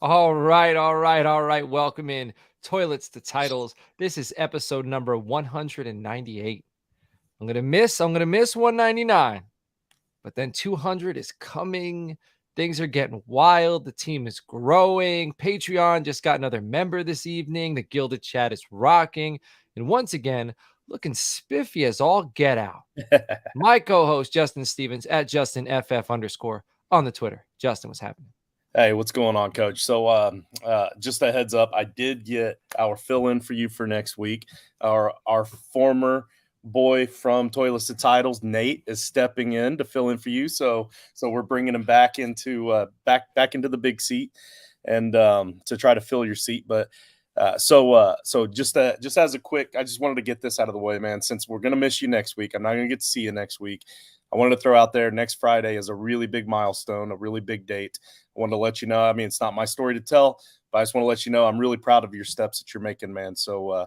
All right, all right, all right. Welcome in Toilets to Titles. This is episode number 198. I'm gonna miss 199, but then 200 is coming. Things are getting wild. The team is growing. Patreon just got another member this evening. The Gilded Chat is rocking. And once again, looking spiffy as all get out. My co-host Justin Stevens at JustinFF_ on the Twitter. Justin, what's happening? Hey, what's going on, Coach? So, just a heads up, I did get our fill-in for you for next week. Our former boy from Toilets to Titles, Nate, is stepping in to fill in for you. So we're bringing him back into back into the big seat, and to try to fill your seat. But so just as a quick, I just wanted to get this out of the way, man. Since we're gonna miss you next week, I'm not gonna get to see you next week. I wanted to throw out there next Friday is a really big milestone, a really big date. I wanted to let you know. I mean, it's not my story to tell, but I just want to let you know I'm really proud of your steps that you're making, man. So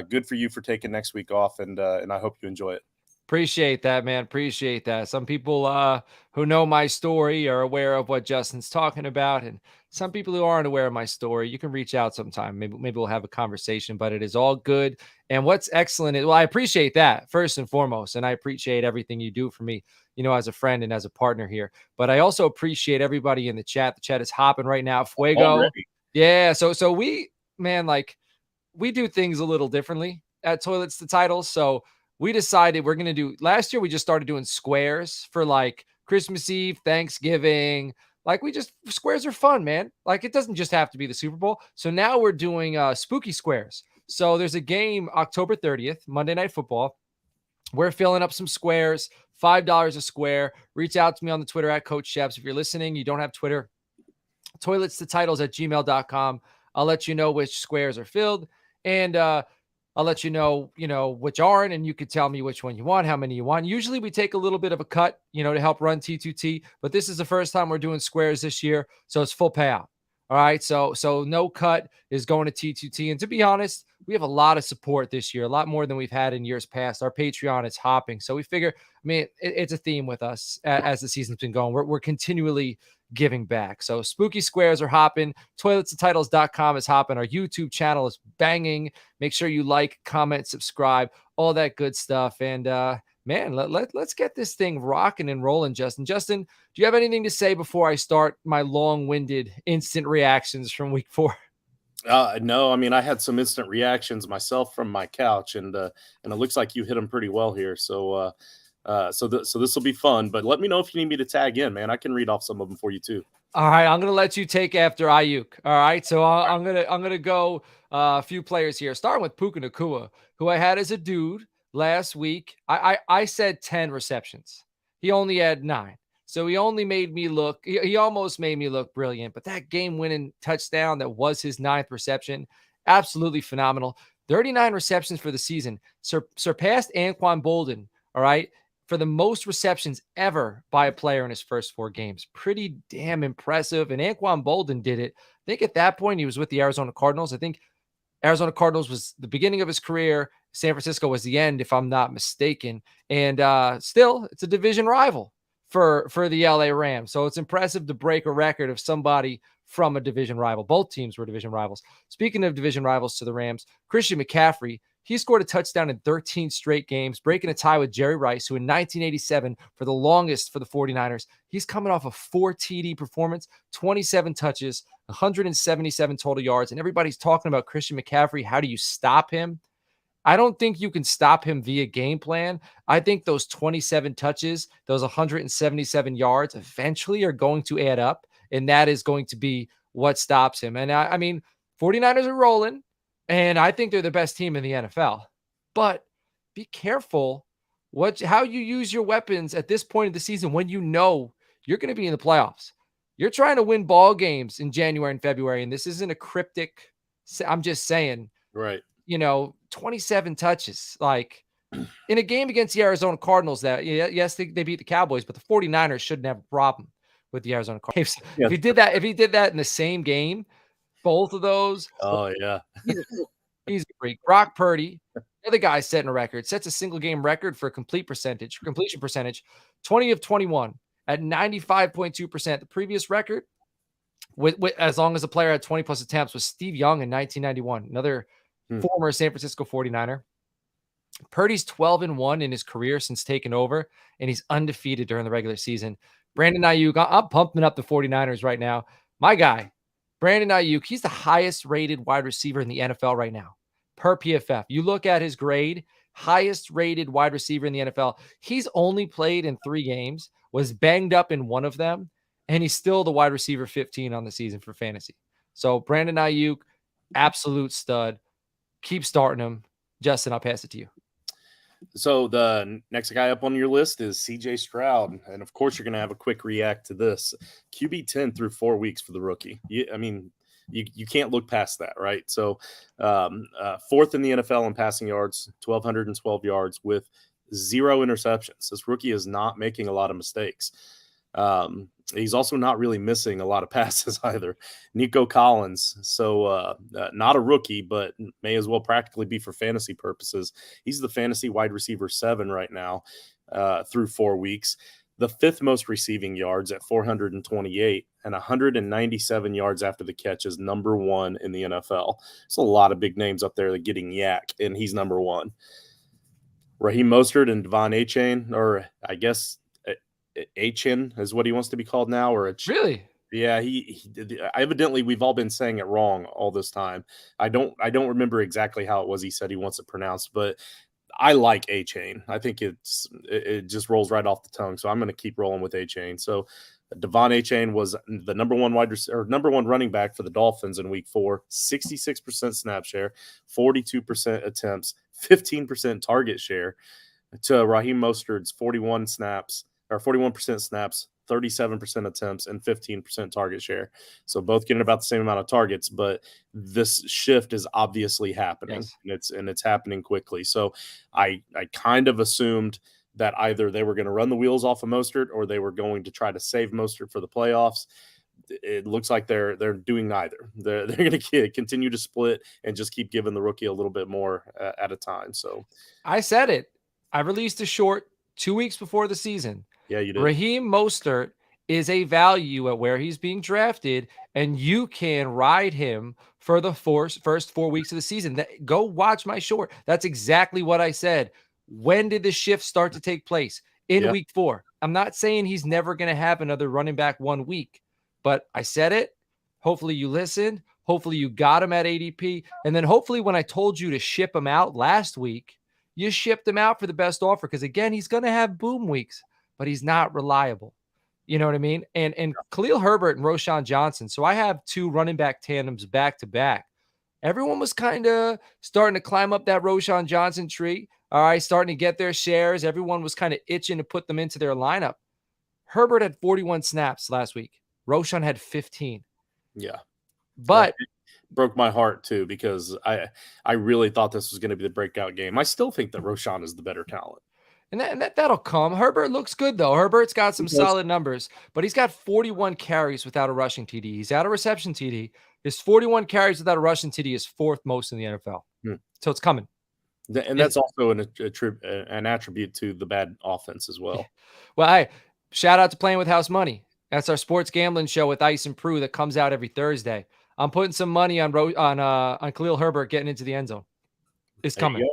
good for you for taking next week off, and I hope you enjoy it. Appreciate that, man. Appreciate that. Some people who know my story are aware of what Justin's talking about, and some people who aren't aware of my story, you can reach out sometime. Maybe we'll have a conversation, but it is all good. And what's excellent is, well, I appreciate that first and foremost, and I appreciate everything you do for me, as a friend and as a partner here. But I also appreciate everybody in the chat. The chat is hopping right now. Fuego. Already. Yeah. So we, man, like we do things a little differently at Toilets to Titles. So we decided we're going to do, last year we just started doing squares for like Christmas Eve, Thanksgiving. Like squares are fun, man. Like it doesn't just have to be the Super Bowl. So now we're doing spooky squares. So there's a game October 30th, Monday Night Football. We're filling up some squares, $5 a square. Reach out to me on the Twitter at Coach Sheps. If you're listening, you don't have Twitter, toilets to titles at gmail.com. I'll let you know which squares are filled. And I'll let you know, which aren't, and you could tell me which one you want, how many you want. Usually we take a little bit of a cut, to help run T2T, but this is the first time we're doing squares this year, so it's full payout. All right, so no cut is going to T2T. And to be honest, we have a lot of support this year, a lot more than we've had in years past. Our Patreon is hopping, so we figure, it's a theme with us as the season's been going. We're continually giving back. So spooky squares are hopping. Toiletsandtitles.com is hopping. Our YouTube channel is banging. Make sure you like, comment, subscribe, all that good stuff. And man, let's get this thing rocking and rolling, Justin. Justin, do you have anything to say before I start my long-winded instant reactions from week 4? No, I mean, I had some instant reactions myself from my couch, and it looks like you hit them pretty well here. So this will be fun. But let me know if you need me to tag in, man. I can read off some of them for you too. All right, I'm gonna let you take after Ayuk. All right, so I'm gonna go a few players here, starting with Puka Nacua, who I had as a dude last week. I said 10 receptions. He only had 9, so he only made me look. He almost made me look brilliant. But that game-winning touchdown that was his 9th reception, absolutely phenomenal. 39 receptions for the season, surpassed Anquan Bolden. All right, for the most receptions ever by a player in his first 4 games. Pretty damn impressive. And Anquan Bolden did it. I think at that point he was with the Arizona Cardinals. I think Arizona Cardinals was the beginning of his career. San Francisco was the end, if I'm not mistaken. And still, it's a division rival for the LA Rams. So it's impressive to break a record of somebody from a division rival. Both teams were division rivals. Speaking of division rivals to the Rams, Christian McCaffrey, he scored a touchdown in 13 straight games, breaking a tie with Jerry Rice, who in 1987, for the longest for the 49ers, he's coming off a 4 TD performance, 27 touches, 177 total yards. And everybody's talking about Christian McCaffrey. How do you stop him? I don't think you can stop him via game plan. I think those 27 touches, those 177 yards eventually are going to add up, and that is going to be what stops him. And I mean, 49ers are rolling, and I think they're the best team in the NFL. But be careful how you use your weapons at this point of the season when you know you're going to be in the playoffs. You're trying to win ball games in January and February, and this isn't a cryptic, I'm just saying, Right. 27 touches. Like in a game against the Arizona Cardinals that, yes, they beat the Cowboys, but the 49ers shouldn't have a problem with the Arizona Cardinals. Yeah. If he did that in the same game, both of those. Oh, yeah. He's a freak. Brock Purdy, the other guy setting a record, sets a single game record for completion percentage, 20 of 21 at 95.2%. The previous record as long as a player had 20 plus attempts was Steve Young in 1991, another former San Francisco 49er. Purdy's 12-1 in his career since taking over, and he's undefeated during the regular season. Brandon Ayuk, I'm pumping up the 49ers right now. My guy, Brandon Ayuk, he's the highest rated wide receiver in the NFL right now per PFF. You look at his grade, highest rated wide receiver in the NFL. He's only played in 3 games, was banged up in one of them, and he's still the wide receiver 15 on the season for fantasy. So Brandon Ayuk, absolute stud. Keep starting him. Justin, I'll pass it to you. So the next guy up on your list is CJ Stroud. And of course, you're going to have a quick react to this. QB 10 through 4 weeks for the rookie. You can't look past that, right? So fourth in the NFL in passing yards, 1,212 yards with 0 interceptions. This rookie is not making a lot of mistakes. He's also not really missing a lot of passes either. Nico Collins, so not a rookie, but may as well practically be for fantasy purposes. He's the fantasy wide receiver 7 right now through 4 weeks. The 5th most receiving yards at 428 and 197 yards after the catch is number 1 in the NFL. It's a lot of big names up there that getting yak, and he's number 1. Raheem Mostert and Devon Achane, or I guess Achin is what he wants to be called now, or really? Yeah, he evidently we've all been saying it wrong all this time. I don't remember exactly how it was he said he wants it pronounced, but I like Achane. I think it just rolls right off the tongue, so I'm going to keep rolling with Achane. So Devon Achane was the number 1 number 1 running back for the Dolphins in week 4, 66% snap share, 42% attempts, 15% target share to Raheem Mostert's 41% snaps, 37% attempts, and 15% target share. So both getting about the same amount of targets, but this shift is obviously happening. Yes. and it's happening quickly. So I kind of assumed that either they were going to run the wheels off of Mostert or they were going to try to save Mostert for the playoffs. It looks like they're doing neither. They're going to continue to split and just keep giving the rookie a little bit more at a time. So I said it. I released a short 2 weeks before the season. Yeah, you did. Raheem Mostert is a value at where he's being drafted, and you can ride him for the first 4 weeks of the season. Go watch my short. That's exactly what I said. When did the shift start to take place? In week 4. I'm not saying he's never going to have another running back 1 week, but I said it. Hopefully you listened. Hopefully you got him at ADP. And then hopefully when I told you to ship him out last week, you shipped him out for the best offer. Because again, he's going to have boom weeks, but he's not reliable. You know what I mean? And Khalil Herbert and Roschon Johnson. So I have 2 running back tandems back to back. Everyone was kind of starting to climb up that Roschon Johnson tree. All right, starting to get their shares. Everyone was kind of itching to put them into their lineup. Herbert had 41 snaps last week. Roschon had 15. Yeah. But it broke my heart too, because I really thought this was going to be the breakout game. I still think that Roschon is the better talent. And that'll come. Herbert looks good, though. Herbert's got some solid numbers, but he's got 41 carries without a rushing TD. He's out of reception TD. His 41 carries without a rushing TD is 4th most in the NFL. So it's coming. And that's also an attribute to the bad offense as well. Well, hey, shout out to Playing with House Money. That's our sports gambling show with Ice and Prue that comes out every Thursday. I'm putting some money on Khalil Herbert getting into the end zone. It's coming.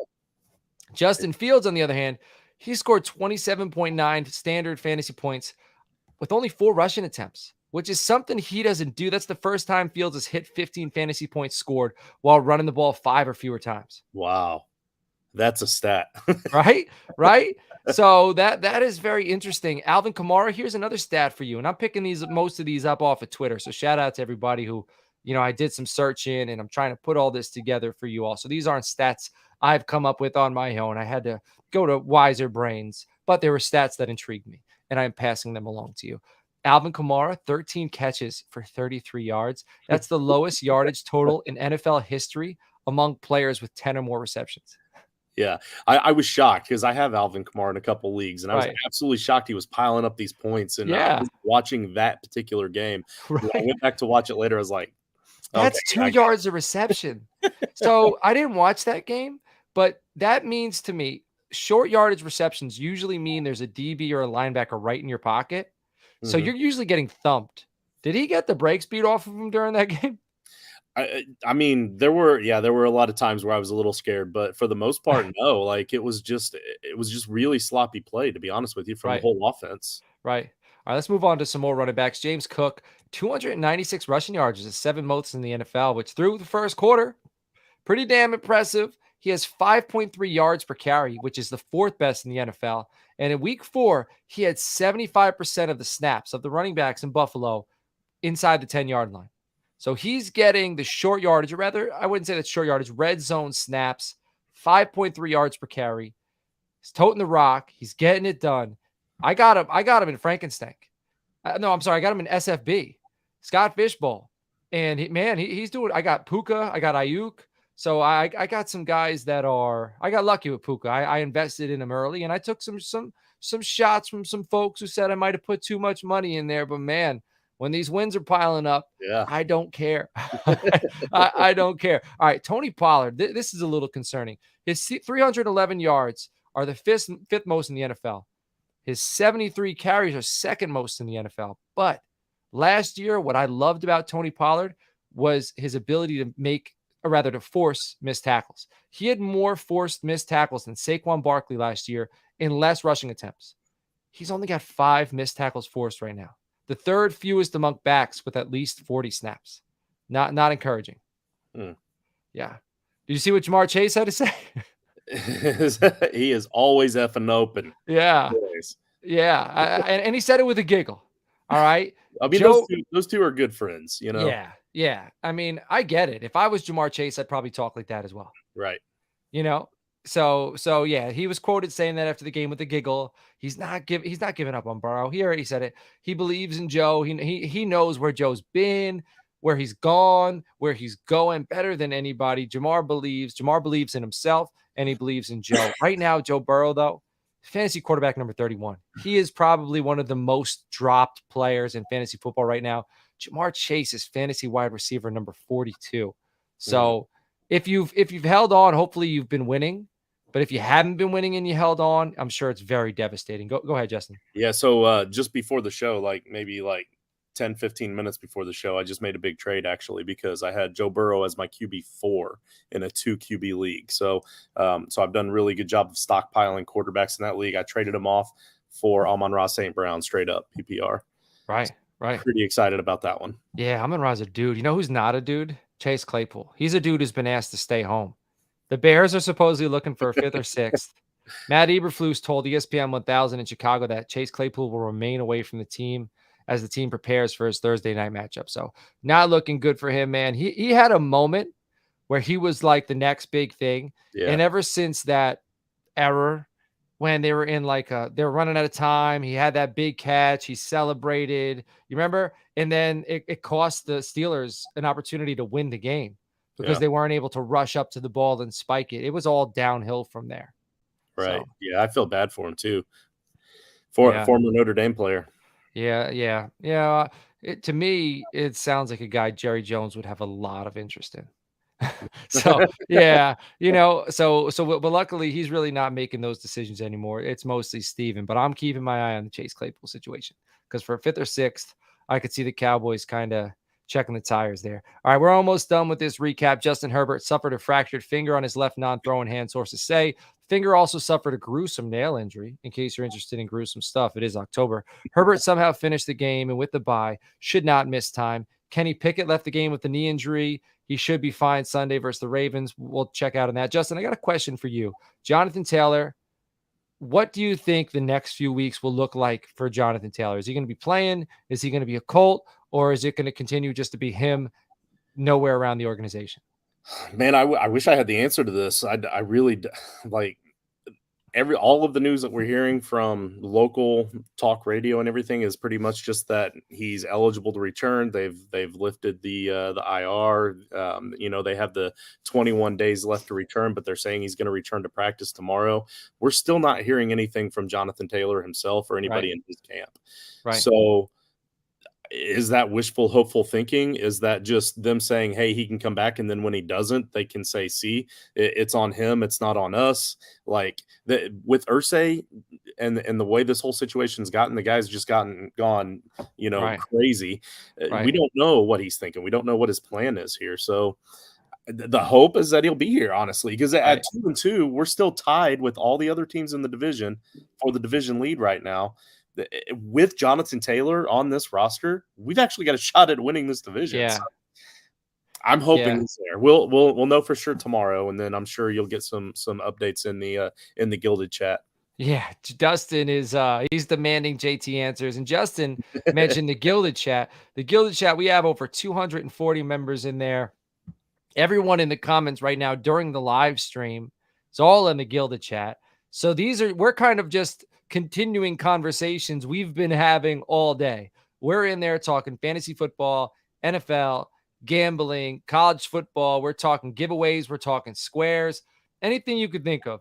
Justin Fields, on the other hand, he scored 27.9 standard fantasy points with only 4 rushing attempts, which is something he doesn't do. That's the first time Fields has hit 15 fantasy points scored while running the ball 5 or fewer times. Wow. That's a stat. Right? So that is very interesting. Alvin Kamara, here's another stat for you. And I'm picking most of these up off of Twitter. So shout out to everybody who, I did some searching and I'm trying to put all this together for you all. So these aren't stats I've come up with on my own. I had to go to wiser brains, but there were stats that intrigued me and I'm passing them along to you. Alvin Kamara, 13 catches for 33 yards. That's the lowest yardage total in NFL history among players with 10 or more receptions. Yeah, I was shocked because I have Alvin Kamara in a couple leagues, and I was absolutely shocked he was piling up these points. And I was watching that particular game. When I went back to watch it later, I was like, that's 2 yards of reception. So I didn't watch that game, but that means to me, short yardage receptions usually mean there's a DB or a linebacker right in your pocket. So you're usually getting thumped Did he get the brakes beat off of him during that game? I mean, there were a lot of times where I was a little scared, but for the most part, no. Like it was just really sloppy play, to be honest with you, from the Right, whole offense. right. All right, let's move on to some more running backs. James Cook, 296 rushing yards, is the 7th most in the NFL, which through the first quarter, pretty damn impressive. He has 5.3 yards per carry, which is the 4th best in the NFL. And in week 4, he had 75% of the snaps of the running backs in Buffalo inside the 10-yard line. So he's getting the short yardage, or rather, I wouldn't say that's short yardage, red zone snaps, 5.3 yards per carry. He's toting the rock. He's getting it done. I got him in Frankenstein. No, I'm sorry. I got him in SFB, Scott Fishbowl. And he's doing. I got Puka. I got Ayuk. So I got some guys that are. I got lucky with Puka. I invested in him early, and I took some shots from some folks who said I might have put too much money in there. But man, when these wins are piling up, Yeah. I don't care. I don't care. All right, Tony Pollard. This is a little concerning. His 311 yards are the fifth most in the NFL. His 73 carries are 2nd most in the NFL. But last year, what I loved about Tony Pollard was his ability to force missed tackles. He had more forced missed tackles than Saquon Barkley last year in less rushing attempts. He's only got 5 missed tackles forced right now. The 3rd fewest among backs with at least 40 snaps. Not encouraging. Yeah. Did you see what Jamar Chase had to say? He is always effing open. Yeah. Always. Yeah. And he said it with a giggle. All right. I mean, those two are good friends, you know? Yeah. Yeah. I mean, I get it. If I was Jamar Chase, I'd probably talk like that as well. Right. You know? So yeah, he was quoted saying that after the game with a giggle. He's not giving up on Burrow. He already said it. He believes in Joe. He knows where Joe's been, where he's gone, where he's going better than anybody. Jamar believes in himself, and he believes in Joe. Right now, Joe Burrow, though, fantasy quarterback number 31. He is probably one of the most dropped players in fantasy football right now. Jamar Chase is fantasy wide receiver number 42. So if you've held on, hopefully you've been winning. But if you haven't been winning and you held on, I'm sure it's very devastating. Go ahead, Justin. Yeah, so just before the show, maybe 10, 15 minutes before the show, I just made a big trade actually because I had Joe Burrow as my QB4 in a 2 QB league. So I've done a really good job of stockpiling quarterbacks in that league. I traded him off for Amon-Ra St. Brown straight up PPR. Right. Pretty excited about that one. Yeah, Amon-Ra's a dude. You know who's not a dude? Chase Claypool. He's a dude who's been asked to stay home. The Bears are supposedly looking for a 5th or 6th. Matt Eberflus told ESPN 1000 in Chicago that Chase Claypool will remain away from the team as the team prepares for his Thursday night matchup. So not looking good for him, man. He had a moment where he was like the next big thing. Yeah. And ever since that error, when they were in they were running out of time, he had that big catch. He celebrated. You remember? And then it cost the Steelers an opportunity to win the game because they weren't able to rush up to the ball and spike it. It was all downhill from there. Right. So, yeah, I feel bad for him too. Former Notre Dame player. Yeah. To me, it sounds like a guy Jerry Jones would have a lot of interest in. So yeah, but luckily he's really not making those decisions anymore. It's mostly Steven, but I'm keeping my eye on the Chase Claypool situation because for a 5th or 6th, I could see the Cowboys kind of checking the tires there. All right, we're almost done with this recap. Justin Herbert suffered a fractured finger on his left non-throwing hand, sources say. Finger also suffered a gruesome nail injury. In case you're interested in gruesome stuff, it is October. Herbert somehow finished the game and with the bye, should not miss time. Kenny Pickett left the game with the knee injury. He should be fine Sunday versus the Ravens. We'll check out on that. Justin, I got a question for you. Jonathan Taylor, what do you think the next few weeks will look like for Jonathan Taylor? Is he going to be playing? Is he going to be a Colt? Or is it going to continue just to be him nowhere around the organization? Man, I wish I had the answer to this. I really like all of the news that we're hearing from local talk radio and everything is pretty much just that he's eligible to return. They've lifted the IR. They have the 21 days left to return, but they're saying he's going to return to practice tomorrow. We're still not hearing anything from Jonathan Taylor himself or anybody in his camp. Right. So is that wishful, hopeful thinking? Is that just them saying, hey, he can come back, and then when he doesn't, they can say, see, it's on him, it's not on us? With Irsay, and the way this whole situation's gotten, the guy's just gone, Right. crazy. We Right. don't know what he's thinking. We don't know what his plan is here. So the hope is that he'll be here, honestly, because at Right. 2-2, we're still tied with all the other teams in the division for the division lead right now. With Jonathan Taylor on this roster, we've actually got a shot at winning this division. So Yeah. I'm hoping Yeah. he's there. We'll know for sure tomorrow, and then I'm sure you'll get some updates in the Gilded chat. Yeah, Dustin is he's demanding JT answers. And Justin mentioned the Gilded Chat. The Gilded Chat, we have over 240 members in there. Everyone in the comments right now during the live stream is all in the Gilded Chat. So we're kind of just continuing conversations we've been having all day. We're in there talking fantasy football, NFL, gambling, college football. We're talking giveaways. We're talking squares, anything you could think of.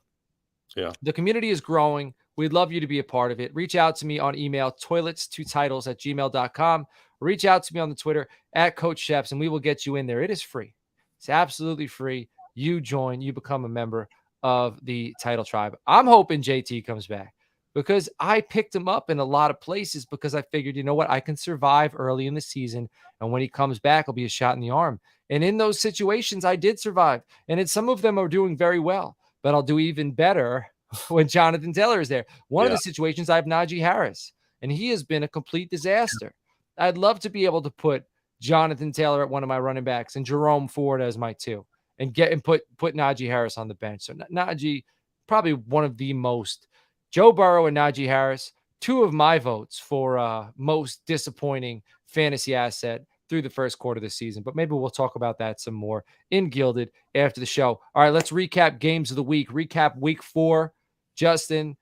Yeah. The community is growing. We'd love you to be a part of it. Reach out to me on email, toilets2titles@gmail.com. Reach out to me on the Twitter @Coach Sheps, and we will get you in there. It is free. It's absolutely free. You join, you become a member of the Title Tribe. I'm hoping JT comes back because I picked him up in a lot of places because I figured, you know what, I can survive early in the season. And when he comes back, it'll be a shot in the arm. And in those situations, I did survive. And some of them are doing very well, but I'll do even better when Jonathan Taylor is there. One of Yeah. the situations, I have Najee Harris, and he has been a complete disaster. I'd love to be able to put Jonathan Taylor at one of my running backs and Jerome Ford as my two, and put Najee Harris on the bench. So Najee, probably one of the most. Joe Burrow and Najee Harris, two of my votes for most disappointing fantasy asset through the first quarter of the season. But maybe we'll talk about that some more in Gilded after the show. All right, let's recap games of the week. Recap week 4. Justin,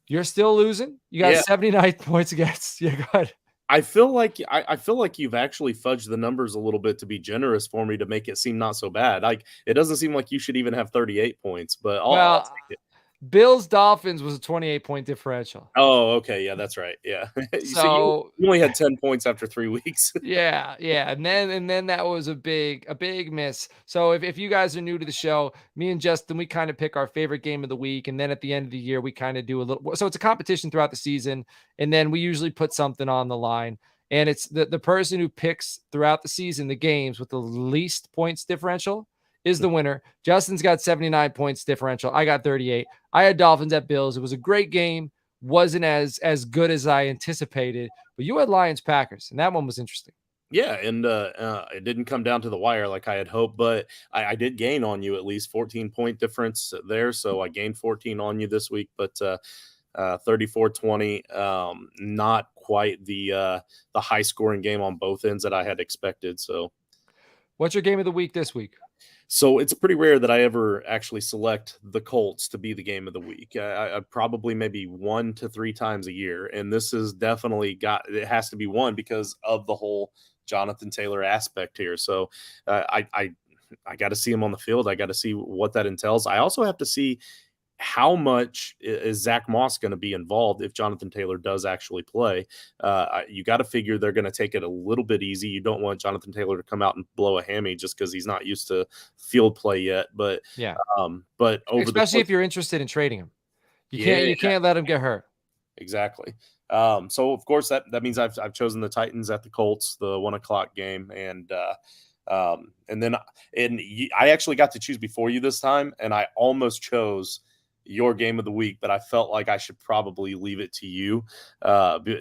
you're still losing. You got 79 points against. Yeah, go ahead. I feel like you've actually fudged the numbers a little bit to be generous for me to make it seem not so bad. Like, it doesn't seem like you should even have 38 points, but I'll take it. Bills Dolphins was a 28-point differential. Oh, okay, yeah, that's right. Yeah. So you only had 10 points after 3 weeks. Yeah. And then that was a big miss. So if you guys are new to the show, me and Justin, we kind of pick our favorite game of the week, and then at the end of the year, we kind of do a little. So it's a competition throughout the season, and then we usually put something on the line. And it's the person who picks throughout the season the games with the least points differential is the winner. Justin's got 79 points differential. I got 38. I had Dolphins at Bills. It was a great game. Wasn't as good as I anticipated, but you had Lions Packers, and that one was interesting. Yeah, and it didn't come down to the wire like I had hoped, but I did gain on you at least 14-point difference there. So I gained 14 on you this week, but 34-20, not quite the high scoring game on both ends that I had expected. So what's your game of the week this week? So it's pretty rare that I ever actually select the Colts to be the game of the week. I probably maybe 1 to 3 times a year, and this is definitely it has to be one because of the whole Jonathan Taylor aspect here. So I got to see him on the field. I got to see what that entails. I also have to see how much is Zach Moss going to be involved if Jonathan Taylor does actually play. You got to figure they're going to take it a little bit easy. You don't want Jonathan Taylor to come out and blow a hammy just because he's not used to field play yet. But yeah, but especially if you're interested in trading him, you can't let him get hurt. Exactly. So of course that means I've chosen the Titans at the Colts, the 1:00 game, and then I actually got to choose before you this time, and I almost chose your game of the week, but I felt like I should probably leave it to you,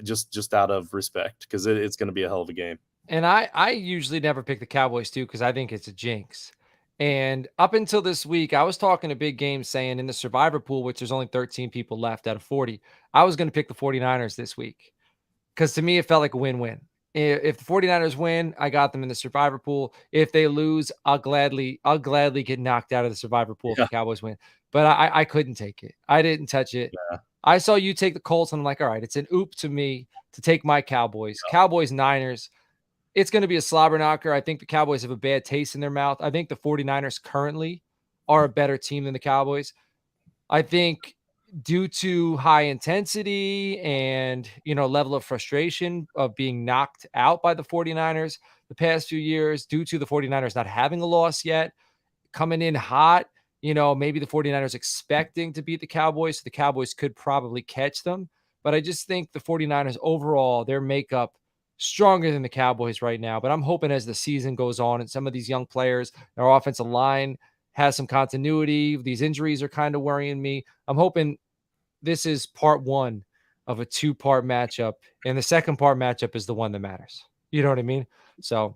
just out of respect, because it's going to be a hell of a game. And I usually never pick the Cowboys too, because I think it's a jinx. And up until this week, I was talking a big game saying in the survivor pool, which there's only 13 people left out of 40, I was going to pick the 49ers this week. Because to me, it felt like a win-win. If the 49ers win, I got them in the survivor pool. If they lose, I'll gladly get knocked out of the survivor pool if the Cowboys win. But I couldn't take it. I didn't touch it. Yeah. I saw you take the Colts, and I'm like, all right, it's an oop to me to take my Cowboys. Yeah. Cowboys, Niners. It's going to be a slobber knocker. I think the Cowboys have a bad taste in their mouth. I think the 49ers currently are a better team than the Cowboys. I think due to high intensity and, level of frustration of being knocked out by the 49ers the past few years, due to the 49ers not having a loss yet, coming in hot, maybe the 49ers expecting to beat the Cowboys, so the Cowboys could probably catch them. But I just think the 49ers overall, their makeup stronger than the Cowboys right now. But I'm hoping as the season goes on and some of these young players, our offensive line has some continuity. These injuries are kind of worrying me. I'm hoping this is part one of a two-part matchup, and the second part matchup is the one that matters. You know what I mean? So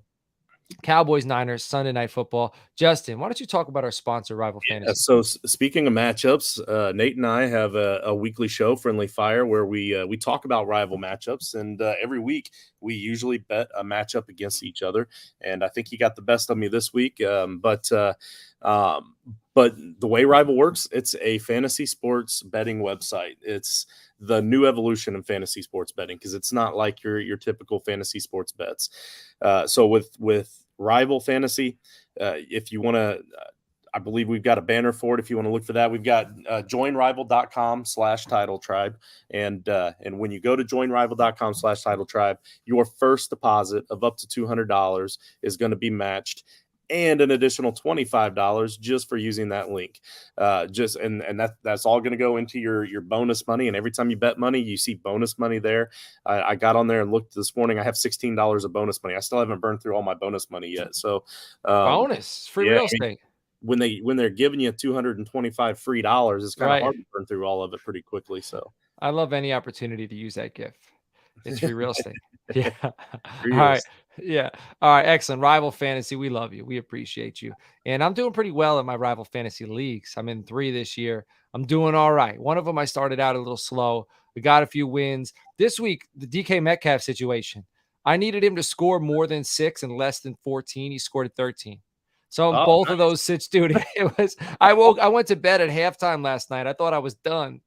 Cowboys, Niners, Sunday Night Football. Justin, why don't you talk about our sponsor, Rival Fantasy? So speaking of matchups, Nate and I have a weekly show, Friendly Fire, where we talk about rival matchups, and every week we usually bet a matchup against each other. And I think he got the best of me this week. But the way Rival works, it's a fantasy sports betting website. It's the new evolution in fantasy sports betting because it's not like your typical fantasy sports bets. So with Rival Fantasy, if you want to. I believe we've got a banner for it. If you want to look for that, we've got joinrival.com/title tribe. And when you go to joinrival.com/title tribe, your first deposit of up to $200 is going to be matched, and an additional $25 just for using that link. That's all going to go into your bonus money. And every time you bet money, you see bonus money there. I got on there and looked this morning. I have $16 of bonus money. I still haven't burned through all my bonus money yet. So bonus free real estate. When they're giving you $225 free dollars, it's kind of Right. hard to burn through all of it pretty quickly. So I love any opportunity to use that gift. It's free real estate. Yeah. All real right. estate. Yeah. All right. Excellent. Rival Fantasy. We love you. We appreciate you. And I'm doing pretty well in my Rival Fantasy leagues. I'm in 3 this year. I'm doing all right. One of them I started out a little slow. We got a few wins. This week, the DK Metcalf situation. I needed him to score more than 6 and less than 14. He scored at 13. So in both of those sits, dude, it was I went to bed at halftime last night. I thought I was done.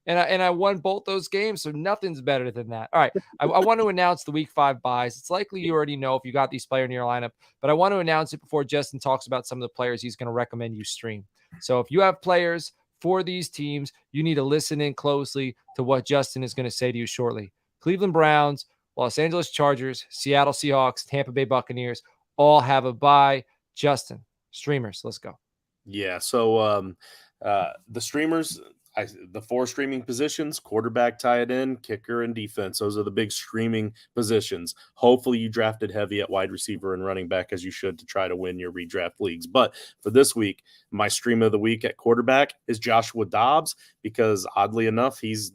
And I won both those games, so nothing's better than that. All right, I want to announce the Week 5 buys. It's likely you already know if you got these players in your lineup, but I want to announce it before Justin talks about some of the players he's going to recommend you stream. So if you have players for these teams, you need to listen in closely to what Justin is going to say to you shortly. Cleveland Browns, Los Angeles Chargers, Seattle Seahawks, Tampa Bay Buccaneers all have a bye. Justin, streamers, let's go. Yeah, so the streamers, the 4 streaming positions: quarterback, tight end, kicker, and defense. Those are the big streaming positions. Hopefully you drafted heavy at wide receiver and running back, as you should, to try to win your redraft leagues. But for this week, my stream of the week at quarterback is Joshua Dobbs, because oddly enough, he's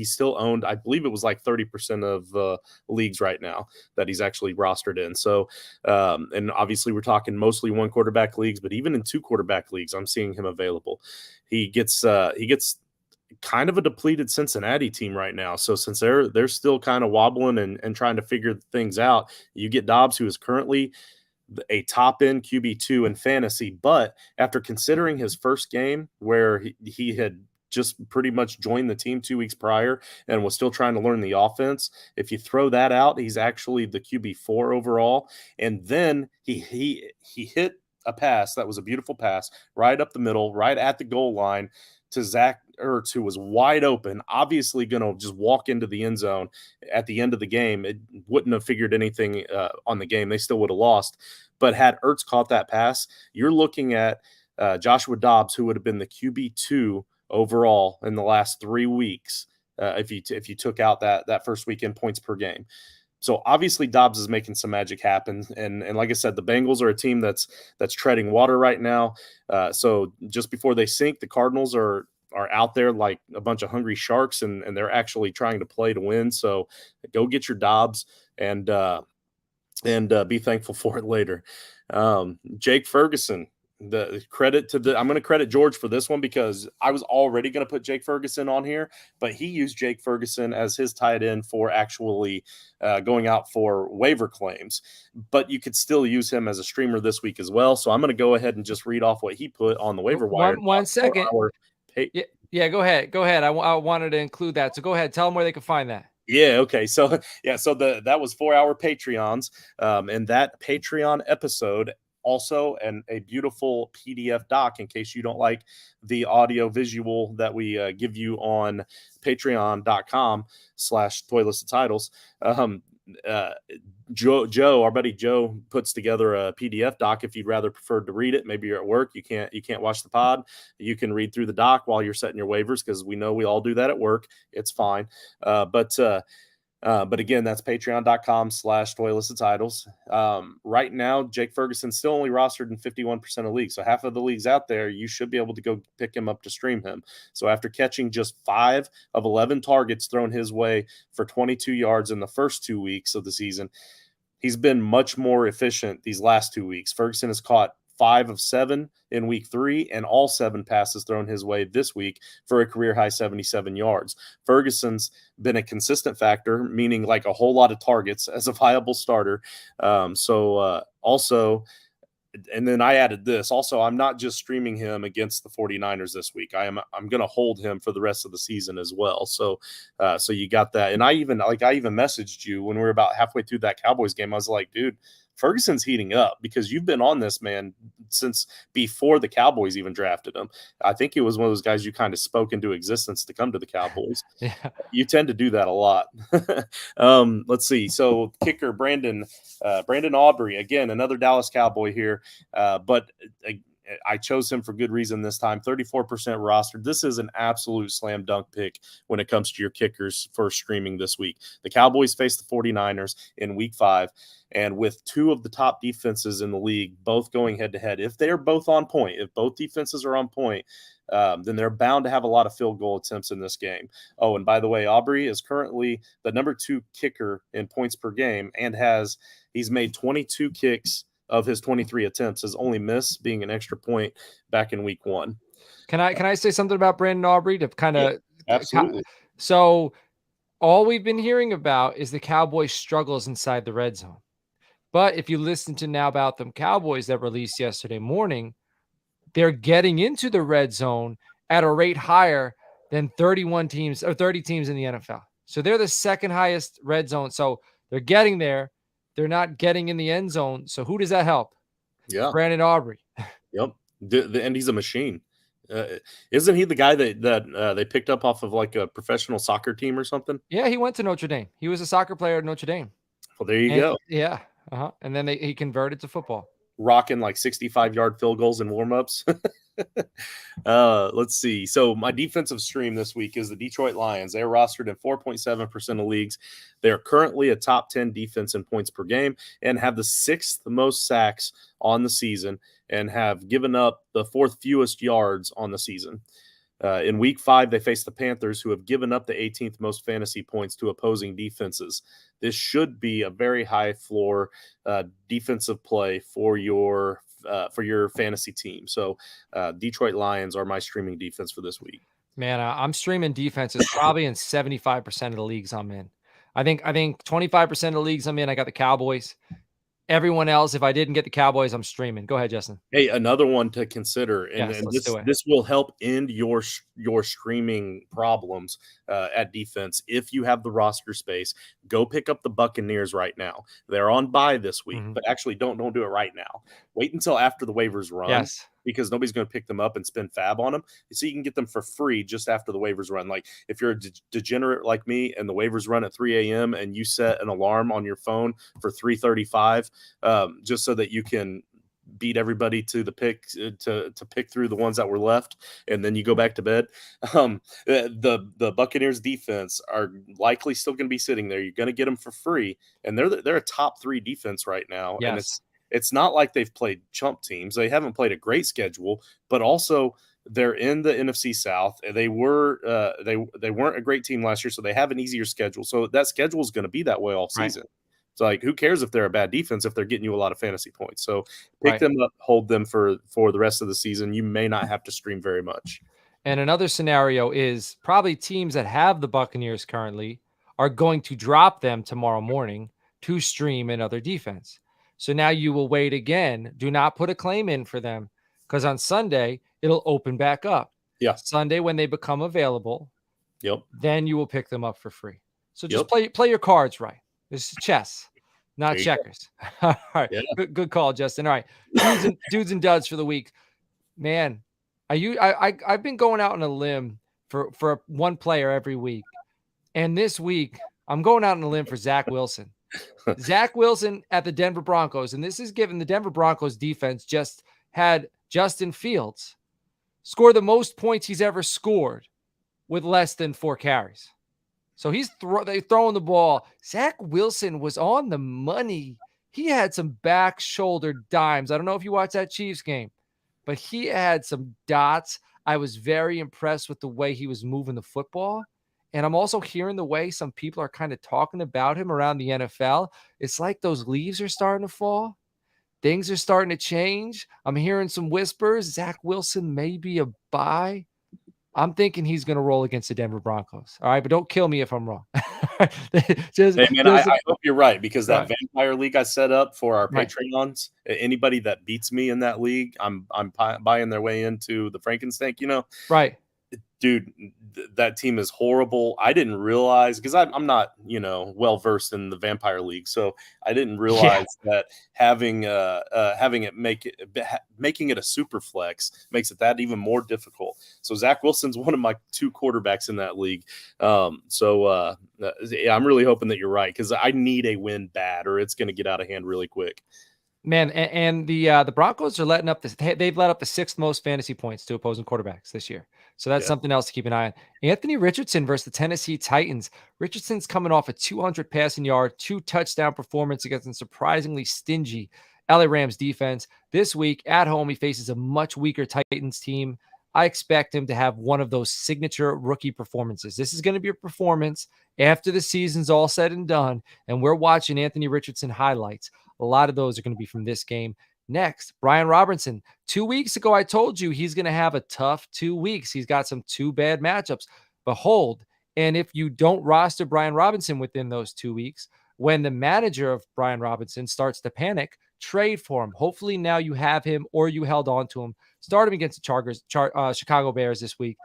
still owned. I believe it was like 30% of leagues right now that he's actually rostered in. So, and obviously we're talking mostly 1 quarterback leagues, but even in 2 quarterback leagues, I'm seeing him available. He gets kind of a depleted Cincinnati team right now. So since they're still kind of wobbling and trying to figure things out, you get Dobbs, who is currently a top end QB2 in fantasy. But after considering his first game, where he had just pretty much joined the team 2 weeks prior and was still trying to learn the offense, if you throw that out, he's actually the QB4 overall. And then he hit a pass that was a beautiful pass right up the middle, right at the goal line, to Zach Ertz, who was wide open, obviously going to just walk into the end zone at the end of the game. It wouldn't have figured anything on the game. They still would have lost. But had Ertz caught that pass, you're looking at Joshua Dobbs, who would have been the QB2 overall in the last 3 weeks if you took out that first weekend points per game. So obviously Dobbs is making some magic happen. And like I said, the Bengals are a team that's treading water right now. So just before they sink, the Cardinals are out there like a bunch of hungry sharks, and they're actually trying to play to win. So go get your Dobbs and be thankful for it later. Jake Ferguson. I'm going to credit George for this one, because I was already going to put Jake Ferguson on here, but he used Jake Ferguson as his tight end for actually going out for waiver claims. But you could still use him as a streamer this week as well. So I'm going to go ahead and just read off what he put on the waiver wire. One second. Yeah, go ahead. I wanted to include that. So go ahead. Tell them where they can find that. Yeah. Okay. So that was 4-hour Patreons, and that Patreon episode also a beautiful PDF doc in case you don't like the audio visual that we give you on patreon.com/toylist of titles. uh, Joe, our buddy Joe, puts together a PDF doc. If you'd rather prefer to read it, maybe you're at work, you can't watch the pod. You can read through the doc while you're setting your waivers, because we know we all do that at work. It's fine. But again, that's patreon.com/toilisttitles. Right now, Jake Ferguson's still only rostered in 51% of leagues. So half of the leagues out there, you should be able to go pick him up to stream him. So after catching just 5 of 11 targets thrown his way for 22 yards in the first 2 weeks of the season, he's been much more efficient these last 2 weeks. Ferguson has caught 5 of 7 in week 3, and all 7 passes thrown his way this week for a career high 77 yards. Ferguson's been a consistent factor, meaning like a whole lot of targets as a viable starter. Also, and then I added this. Also, I'm not just streaming him against the 49ers this week. I'm going to hold him for the rest of the season as well. So you got that. And I even messaged you when we were about halfway through that Cowboys game. I was like, dude, Ferguson's heating up, because you've been on this man since before the Cowboys even drafted him. I think he was one of those guys you kind of spoke into existence to come to the Cowboys. Yeah. You tend to do that a lot. Let's see. So kicker Brandon Aubrey, again, another Dallas Cowboy here, but I chose him for good reason this time. 34% rostered. This is an absolute slam dunk pick when it comes to your kickers for streaming this week. The Cowboys face the 49ers in week 5. And with 2 of the top defenses in the league both going head-to-head, if they're both on point, if both defenses are on point, then they're bound to have a lot of field goal attempts in this game. Oh, and by the way, Aubrey is currently the number 2 kicker in points per game, and he's made 22 kicks of his 23 attempts, his only miss being an extra point back in week 1. Can I say something about Brandon Aubrey to kind of absolutely? So all we've been hearing about is the Cowboys' struggles inside the red zone. But if you listen to Now About Them Cowboys that released yesterday morning, they're getting into the red zone at a rate higher than 31 teams or 30 teams in the NFL. So they're the second highest red zone. So they're getting there. They're not getting in the end zone. So who does that help? Yeah. Brandon Aubrey. Yep. And he's a machine. Isn't he the guy that they picked up off of like a professional soccer team or something? Yeah, he went to Notre Dame. He was a soccer player at Notre Dame. Well, there you go. Yeah. And then he converted to football. Rocking like 65-yard field goals and warm-ups. Let's see. So my defensive stream this week is the Detroit Lions. They're rostered in 4.7% of leagues. They're currently a top 10 defense in points per game and have the 6th most sacks on the season and have given up the 4th fewest yards on the season. In week 5, they face the Panthers, who have given up the 18th most fantasy points to opposing defenses. This should be a very high floor defensive play for your fantasy team. So Detroit Lions are my streaming defense for this week. Man, I'm streaming defenses probably in 75% of the leagues I'm in. I think 25% of the leagues I'm in, I got the Cowboys. Everyone else, if I didn't get the Cowboys, I'm streaming. Go ahead, Justin. Hey, another one to consider, and, yes, this will help end your streaming problems at defense. If you have the roster space, go pick up the Buccaneers right now. They're on bye this week, but actually don't do it right now. Wait until after the waivers run. Yes. Because nobody's going to pick them up and spend fab on them. So you can get them for free just after the waivers run. Like if you're a degenerate like me and the waivers run at 3 a.m. and you set an alarm on your phone for 3:35, just so that you can beat everybody to the pick to pick through the ones that were left, and then you go back to bed. The Buccaneers defense are likely still going to be sitting there. You're going to get them for free, and they're a top 3 defense right now. Yes. And it's not like they've played chump teams. They haven't played a great schedule, but also they're in the NFC South. They were they weren't a great team last year, so they have an easier schedule. So that schedule is going to be that way all season. Right. It's like, who cares if they're a bad defense if they're getting you a lot of fantasy points? So pick them up, hold them for the rest of the season. You may not have to stream very much. And another scenario is probably teams that have the Buccaneers currently are going to drop them tomorrow morning to stream another defense. So now you will wait again. Do not put a claim in for them, because on Sunday, it'll open back up. Yeah. Sunday, when they become available, then you will pick them up for free. So just play your cards right. This is chess, not checkers. All right. Yeah. Good call, Justin. All right. Dudes and duds for the week. Man, I've been going out on a limb for one player every week. And this week, I'm going out on a limb for Zach Wilson. Zach Wilson at the Denver Broncos, and this is given the Denver Broncos defense just had Justin Fields score the most points he's ever scored with less than 4 carries. So they throwing the ball. Zach Wilson was on the money. He had some back shoulder dimes. I don't know if you watched that Chiefs game, but he had some dots. I was very impressed with the way he was moving the football. And I'm also hearing the way some people are kind of talking about him around the NFL. It's like those leaves are starting to fall. Things are starting to change. I'm hearing some whispers. Zach Wilson may be a buy. I'm thinking he's going to roll against the Denver Broncos. All right, but don't kill me if I'm wrong. Hey, man, I hope you're right, because that right. vampire league I set up for our Right. Patreons, anybody that beats me in that league, I'm buying their way into the Frankenstein. Right. Dude, that team is horrible. I didn't realize, because I'm not, well versed in the vampire league, so I didn't realize that having it making it a super flex makes it that even more difficult. So Zach Wilson's one of my 2 quarterbacks in that league. Yeah, I'm really hoping that you're right, because I need a win bad, or it's going to get out of hand really quick. Man, and the Broncos are letting up they've let up the 6th most fantasy points to opposing quarterbacks this year. So that's something else to keep an eye on. Anthony Richardson versus the Tennessee Titans. Richardson's coming off a 200 passing yard, 2 touchdown performance against a surprisingly stingy LA Rams defense. This week at home, he faces a much weaker Titans team. I expect him to have one of those signature rookie performances. This is going to be a performance after the season's all said and done, and we're watching Anthony Richardson highlights. A lot of those are going to be from this game. Next, Brian Robinson. 2 weeks ago, I told you he's going to have a tough 2 weeks. He's got some 2 bad matchups. Behold, and if you don't roster Brian Robinson within those 2 weeks, when the manager of Brian Robinson starts to panic, trade for him. Hopefully now you have him, or you held on to him. Start him against the Chicago Bears this week.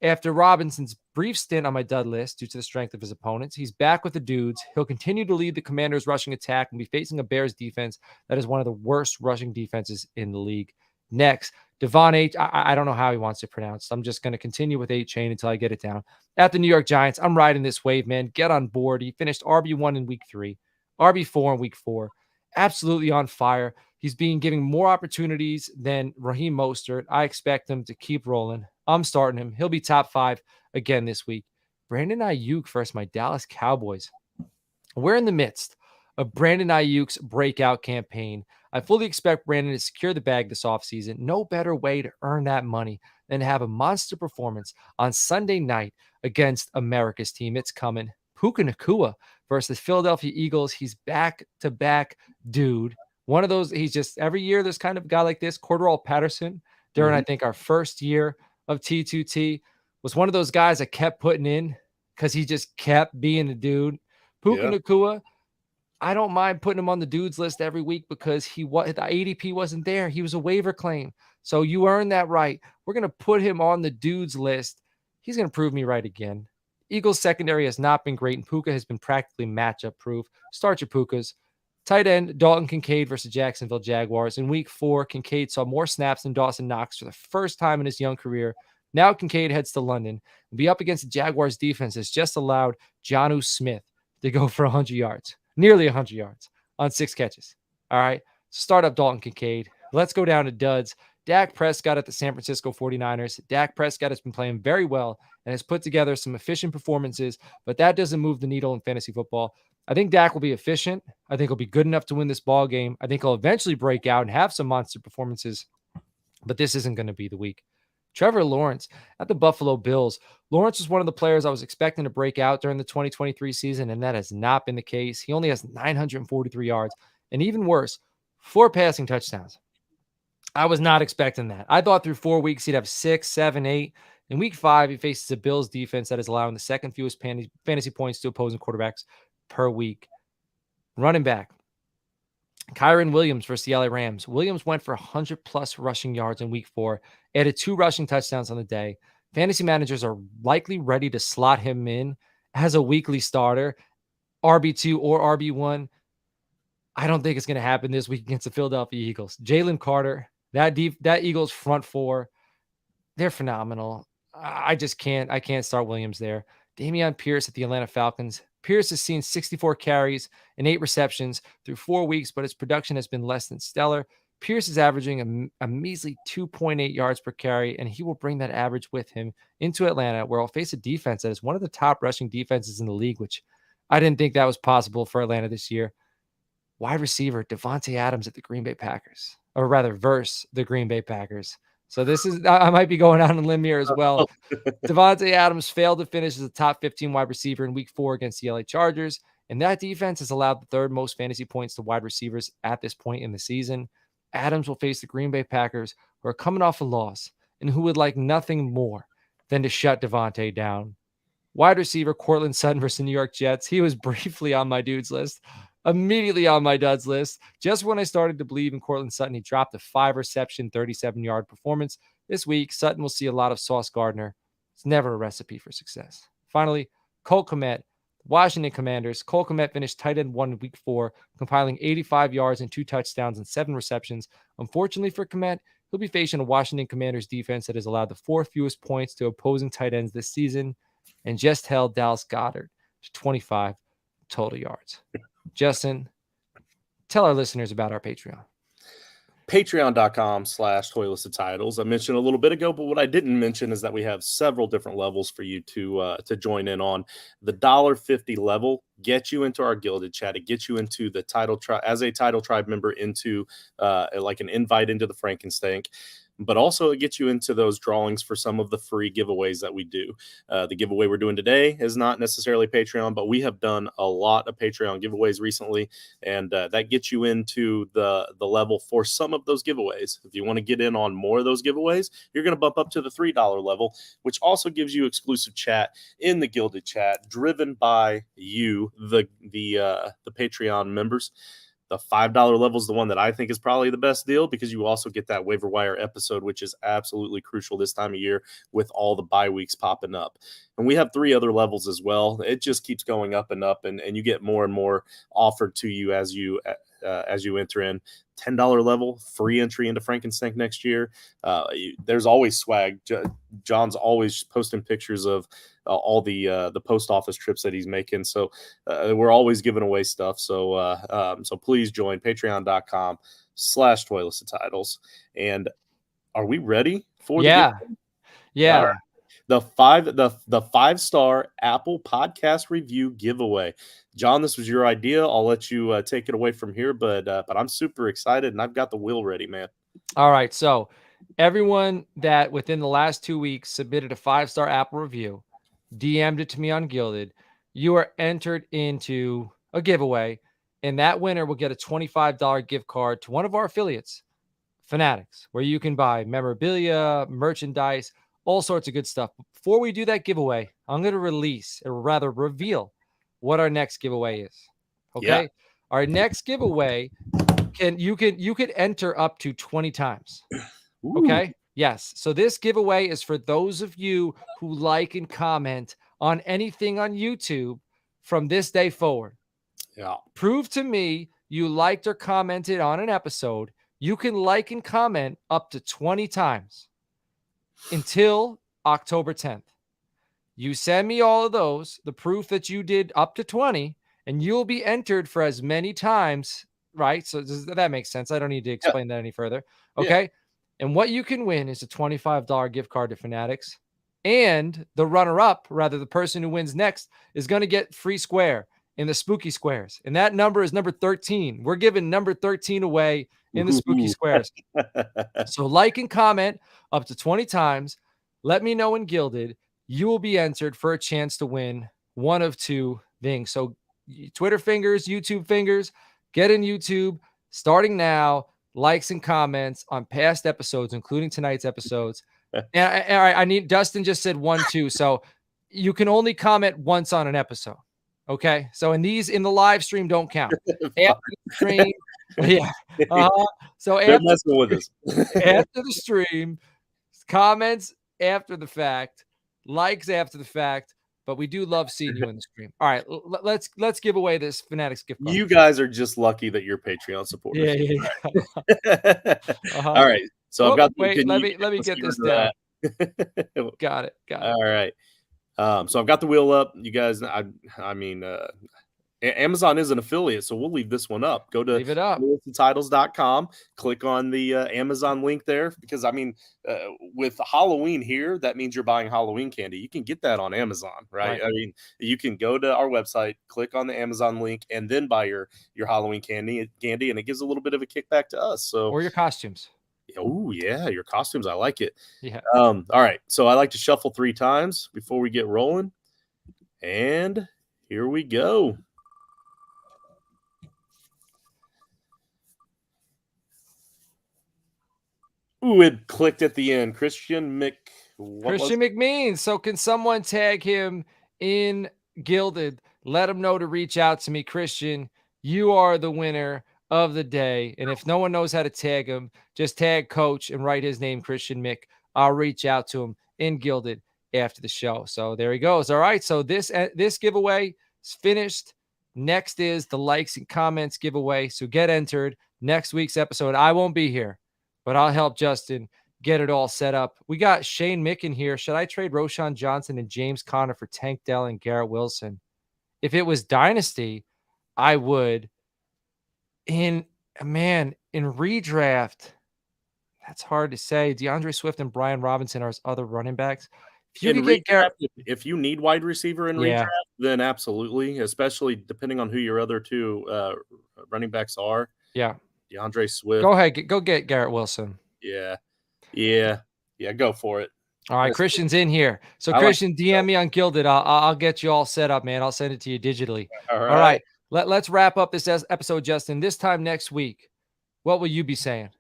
After Robinson's brief stint on my dud list due to the strength of his opponents, he's back with the dudes. He'll continue to lead the Commanders' rushing attack and be facing a Bears defense that is one of the worst rushing defenses in the league. Next, Devon H. I don't know how he wants to pronounce. I'm just going to continue with 8 chain until I get it down. At the New York Giants, I'm riding this wave, man. Get on board. He finished RB1 in week 3, RB4 in week 4. Absolutely on fire. He's being given more opportunities than Raheem Mostert. I expect him to keep rolling. I'm starting him. He'll be top 5 again this week. Brandon Ayuk versus my Dallas Cowboys. We're in the midst of Brandon Ayuk's breakout campaign. I fully expect Brandon to secure the bag this offseason. No better way to earn that money than to have a monster performance on Sunday night against America's team. It's coming. Puka Nacua versus the Philadelphia Eagles. He's back-to-back dude. One of those, he's just, every year there's kind of a guy like this. Cordarrelle Patterson, during, I think, our first year of T2T, was one of those guys that kept putting in because he just kept being a dude. Puka Nacua, I don't mind putting him on the dudes list every week because the ADP wasn't there. He was a waiver claim. So you earned that right. We're going to put him on the dudes list. He's going to prove me right again. Eagles secondary has not been great, and Puka has been practically matchup proof. Start your Pukas. Tight end, Dalton Kincaid versus Jacksonville Jaguars. In week 4, Kincaid saw more snaps than Dawson Knox for the first time in his young career. Now Kincaid heads to London and be up against the Jaguars defense that's just allowed Jonnu Smith to go for 100 yards, nearly 100 yards on 6 catches. All right, start up Dalton Kincaid. Let's go down to duds. Dak Prescott at the San Francisco 49ers. Dak Prescott has been playing very well and has put together some efficient performances, but that doesn't move the needle in fantasy football. I think Dak will be efficient. I think he'll be good enough to win this ball game. I think he'll eventually break out and have some monster performances, but this isn't going to be the week. Trevor Lawrence at the Buffalo Bills. Lawrence was one of the players I was expecting to break out during the 2023 season, and that has not been the case. He only has 943 yards, and even worse, 4 passing touchdowns. I was not expecting that. I thought through 4 weeks he'd have 6, 7, 8. In week 5, he faces a Bills defense that is allowing the second fewest fantasy points to opposing quarterbacks per week. Running back, Kyron Williams versus the LA Rams. Williams went for 100-plus rushing yards in week 4, added 2 rushing touchdowns on the day. Fantasy managers are likely ready to slot him in as a weekly starter, RB2 or RB1. I don't think it's going to happen this week against the Philadelphia Eagles. Jalen Carter, that Eagles front 4, they're phenomenal. I can't start Williams there. Dameon Pierce at the Atlanta Falcons. Pierce has seen 64 carries and 8 receptions through 4 weeks, but his production has been less than stellar. Pierce is averaging a measly 2.8 yards per carry, and he will bring that average with him into Atlanta, where he'll face a defense that is one of the top rushing defenses in the league, which I didn't think that was possible for Atlanta this year. Wide receiver Devontae Adams at the Green Bay Packers, or rather versus the Green Bay Packers. So this is, I might be going out on a limb here as well. Devontae Adams failed to finish as a top 15 wide receiver in week 4 against the LA Chargers, and that defense has allowed the 3rd most fantasy points to wide receivers at this point in the season. Adams will face the Green Bay Packers, who are coming off a loss and who would like nothing more than to shut Devontae down. Wide receiver Courtland Sutton versus the New York Jets. He was briefly on my dudes list, immediately on my duds list. Just when I started to believe in Courtland Sutton, he dropped a 5-reception, 37-yard performance. This week, Sutton will see a lot of Sauce Gardner. It's never a recipe for success. Finally, Cole Kmet, Washington Commanders. Cole Kmet finished tight end 1 in week 4, compiling 85 yards and 2 touchdowns and 7 receptions. Unfortunately for Kmet, he'll be facing a Washington Commanders defense that has allowed the 4th fewest points to opposing tight ends this season and just held Dallas Goedert to 25 total yards. Justin, tell our listeners about our Patreon. Patreon.com/toylisted titles. I mentioned a little bit ago, but what I didn't mention is that we have several different levels for you to join in on. The $1.50 level gets you into our Gilded chat. It gets you into the Title Tribe as a Title Tribe member, into like an invite into the Frankenstank. But also it gets you into those drawings for some of the free giveaways that we do. The giveaway we're doing today is not necessarily Patreon, but we have done a lot of Patreon giveaways recently, and that gets you into the level for some of those giveaways. If you want to get in on more of those giveaways, you're going to bump up to the $3 level, which also gives you exclusive chat in the Gilded chat, driven by you, the Patreon members. The $5 level is the one that I think is probably the best deal, because you also get that waiver wire episode, which is absolutely crucial this time of year with all the bye weeks popping up. And we have 3 other levels as well. It just keeps going up and up, and you get more and more offered to you as you enter in. $10 level, free entry into Frankenstank next year. There's always swag. John's always posting pictures of all the post office trips that he's making. So we're always giving away stuff. So so please join patreon.com/toylisted titles. And are we ready for Yeah. Right. The 5-star Apple podcast review giveaway. John, this was your idea. I'll let you take it away from here, but I'm super excited, and I've got the wheel ready, man. All right. So everyone that within the last 2 weeks submitted a 5-star Apple review, DM'd it to me on Gilded, you are entered into a giveaway, and that winner will get a $25 gift card to one of our affiliates, Fanatics, where you can buy memorabilia, merchandise, all sorts of good stuff. Before we do that giveaway, I'm going to reveal what our next giveaway is. Okay. Yeah. Our next giveaway you could enter up to 20 times. Ooh. Okay. Yes. So this giveaway is for those of you who like and comment on anything on YouTube from this day forward. Yeah. Prove to me you liked or commented on an episode. You can like and comment up to 20 times until October 10th. You send me all of those, the proof that you did up to 20, and you'll be entered for as many times, right? So that makes sense. I don't need to explain that any further. Okay. Yeah. And what you can win is a $25 gift card to Fanatics. And the runner-up, rather the person who wins next, is going to get free square in the spooky squares. And that number is number 13. We're giving number 13 away in the spooky squares. So like and comment up to 20 times. Let me know in Gilded. You will be entered for a chance to win one of 2 things. So Twitter fingers, YouTube fingers, get in YouTube starting now. Likes and comments on past episodes, including tonight's episodes. And I need, Dustin just said 1, 2. So you can only comment once on an episode. Okay. So in the live stream don't count. After the stream. Yeah. So they're messing with us. After the stream, comments after the fact, likes after the fact, but we do love seeing you in the stream. All right, let's give away this Fanatics gift card. You guys are just lucky that you're Patreon supporters. Yeah. All right, so I've got. Wait, let me get this down. Got it. All right. So I've got the wheel up. You guys, I mean, Amazon is an affiliate, so we'll leave this one up. Go to Leave it up. titles.com, click on the Amazon link there, because I mean, with Halloween here, that means you're buying Halloween candy. You can get that on Amazon, right? I mean, you can go to our website, click on the Amazon link, and then buy your Halloween candy, and it gives a little bit of a kickback to us. So, or your costumes. Oh yeah, your costumes. I like it. Yeah. All right. So I like to shuffle 3 times before we get rolling. And here we go. Ooh, it clicked at the end. Christian McMean. So can someone tag him in Gilded? Let him know to reach out to me. Christian, you are the winner of the day. And if no one knows how to tag him, just tag Coach and write his name, Christian Mick. I'll reach out to him in Gilded after the show. So there he goes. All right. So this giveaway is finished. Next is the likes and comments giveaway. So get entered. Next week's episode, I won't be here, but I'll help Justin get it all set up. We got Shane Mick in here. Should I trade Roshan Johnson and James Conner for Tank Dell and Garrett Wilson? If it was Dynasty, I would. In redraft, that's hard to say. DeAndre Swift and Brian Robinson are his other running backs. If you get Garrett, if you need wide receiver in redraft, then absolutely, especially depending on who your other 2 running backs are. Yeah. DeAndre Swift. Go ahead. Go get Garrett Wilson. Yeah. Go for it. All right, Christian's in here. So Christian, DM me on Gilded. I'll get you all set up, man. I'll send it to you digitally. All right. Let's wrap up this episode, Justin. This time next week, what will you be saying?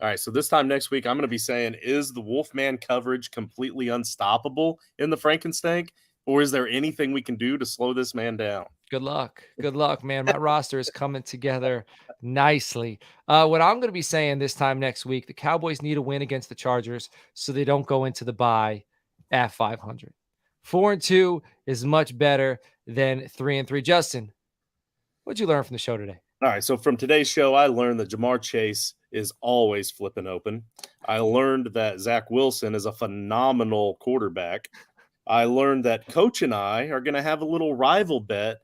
All right, so this time next week, I'm going to be saying, is the Wolfman coverage completely unstoppable in the Frankenstank, or is there anything we can do to slow this man down? Good luck. Good luck, man. My roster is coming together nicely. What I'm going to be saying this time next week, the Cowboys need a win against the Chargers so they don't go into the bye at 500. 4-2 is much better than 3-3. Justin, what'd you learn from the show today? All right, so from today's show, I learned that Jamar Chase is always flipping open. I learned that Zach Wilson is a phenomenal quarterback. I learned that Coach and I are going to have a little rival bet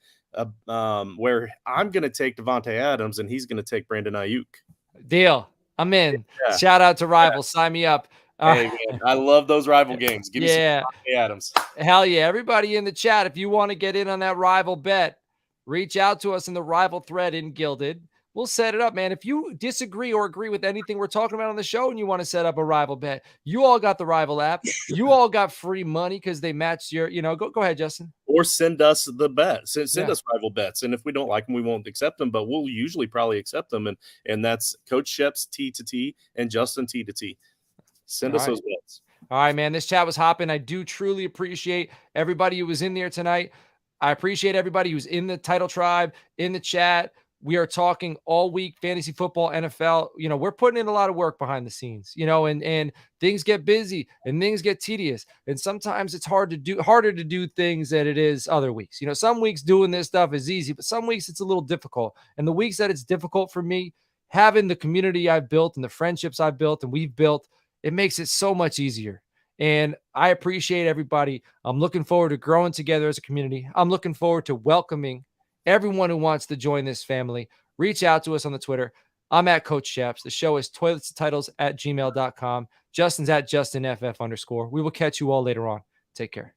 where I'm going to take Devontae Adams and he's going to take Brandon Ayuk. Deal. I'm in. Yeah. Shout out to rivals. Sign me up. Hey, man, I love those rival games. Give me some Devontae Adams. Hell yeah. Everybody in the chat, if you want to get in on that rival bet, reach out to us in the rival thread in Gilded. We'll set it up, man. If you disagree or agree with anything we're talking about on the show and you want to set up a rival bet, you all got the rival app. You all got free money because they matched your, go ahead, Justin. Or send us the bet. Send us rival bets. And if we don't like them, we won't accept them, but we'll usually probably accept them. And that's Coach Shep's T to T and Justin T to T. Send us those bets. All right, man. This chat was hopping. I do truly appreciate everybody who was in there tonight. I appreciate everybody who's in the title tribe, in the chat. We are talking all week, fantasy football, NFL. We're putting in a lot of work behind the scenes, and things get busy and things get tedious. And sometimes it's harder to do things than it is other weeks. Some weeks doing this stuff is easy, but some weeks it's a little difficult. And the weeks that it's difficult for me, having the community I've built and the friendships I've built and we've built, it makes it so much easier. And I appreciate everybody. I'm looking forward to growing together as a community. I'm looking forward to welcoming everyone who wants to join this family. Reach out to us on the Twitter. I'm at Coach Sheps. The show is toiletsandtitles@gmail.com. Justin's at JustinFF_. We will catch you all later on. Take care.